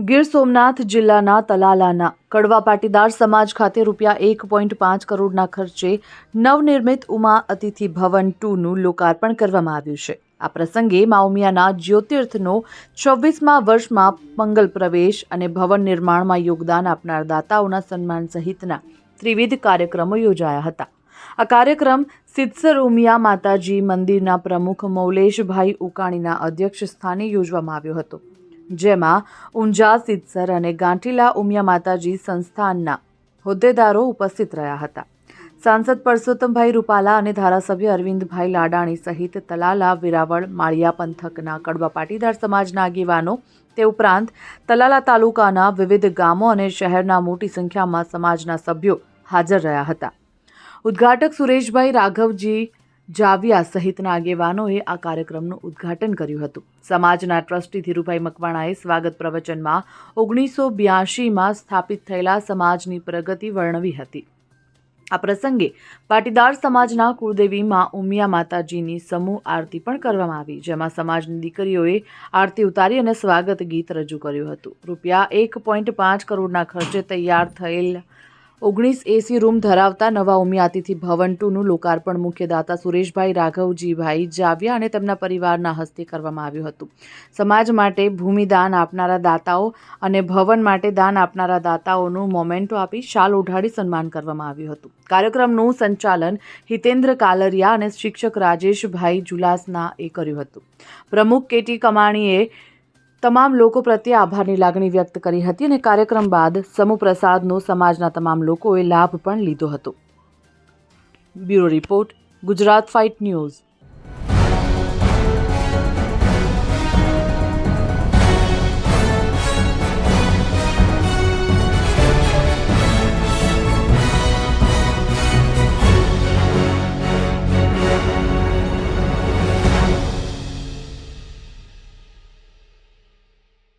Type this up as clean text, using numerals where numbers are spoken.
ગીર સોમનાથ જિલ્લાના તલાલાના કડવા પાટીદાર સમાજ ખાતે ₹1.5 કરોડના ખર્ચે નવનિર્મિત ઉમા અતિથિ ભવન 2નું લોકાર્પણ કરવામાં આવ્યું છે. આ પ્રસંગે મા ઉમિયાના જ્યોતિર્થનો 26મા વર્ષમાં મંગલ પ્રવેશ અને ભવન નિર્માણમાં યોગદાન આપનાર દાતાઓના સન્માન સહિતના ત્રિવિધ કાર્યક્રમો યોજાયા હતા. આ કાર્યક્રમ સિદ્ધસર ઉમિયા માતાજી મંદિરના પ્રમુખ મૌલેશભાઈ ઉકાણીના અધ્યક્ષ સ્થાને યોજવામાં આવ્યો હતો, જેમાં ઊંઝા, સિદ્ધસર અને ગાંઠીલા ઉમિયા માતાજી સંસ્થાનના હોદ્દેદારો ઉપસ્થિત રહ્યા હતા. સાંસદ પરસોત્તમભાઈ રૂપાલા અને ધારાસભ્ય અરવિંદભાઈ લાડાણી સહિત તલાલા, વેરાવળ, માળિયા પંથકના કડવા પાટીદાર સમાજના આગેવાનો, તે ઉપરાંત તલાલા તાલુકાના વિવિધ ગામો અને શહેરના મોટી સંખ્યામાં સમાજના સભ્યો હાજર રહ્યા હતા. ઉદ્ઘાટક સુરેશભાઈ રાઘવજી જાવિયા સહિતના આગેવાનોએ આ કાર્યક્રમનું ઉદ્ઘાટન કર્યું હતું. સમાજના ટ્રસ્ટી ધીરુભાઈ મકવાણાએ સ્વાગત પ્રવચનમાં 1982માં સ્થાપિત થયેલા સમાજની પ્રગતિ વર્ણવી હતી. આ પ્રસંગે પાટીદાર સમાજના કુળદેવી મા ઉમિયા માતાજીની સમૂહ આરતી પણ કરવામાં આવી, જેમાં સમાજની દીકરીઓએ આરતી ઉતારી અને સ્વાગત ગીત રજૂ કર્યું હતું. ₹1.5 કરોડના ખર્ચે તૈયાર થયેલ 19 AC રૂમ ધરાવતા નવા ઉમિયા અતિથિ ભવન 2નું લોકાર્પણ મુખ્ય દાતા સુરેશભાઈ રાઘવજીભાઈ જાવિયા અને તેમના પરિવારના હસ્તે કરવામાં આવ્યું હતું. સમાજ માટે ભૂમિદાન આપનારા દાતાઓ અને ભવન માટે દાન આપનારા દાતાઓનું મોમેન્ટો આપી શાલ ઓઢાડી સન્માન કરવામાં આવ્યું હતું. કાર્યક્રમનું સંચાલન હિતેન્દ્ર કાલરિયા અને શિક્ષક રાજેશભાઈ જુલાસનાએ કર્યું હતું. પ્રમુખ KT કમાણીએ તમામ લોકો પ્રત્યે આભારની લાગણી વ્યક્ત કરી હતી અને કાર્યક્રમ બાદ સમૂહ પ્રસાદનો સમાજના તમામ લોકોએ લાભ પણ લીધો હતો. Bureau report, Gujarat fight news.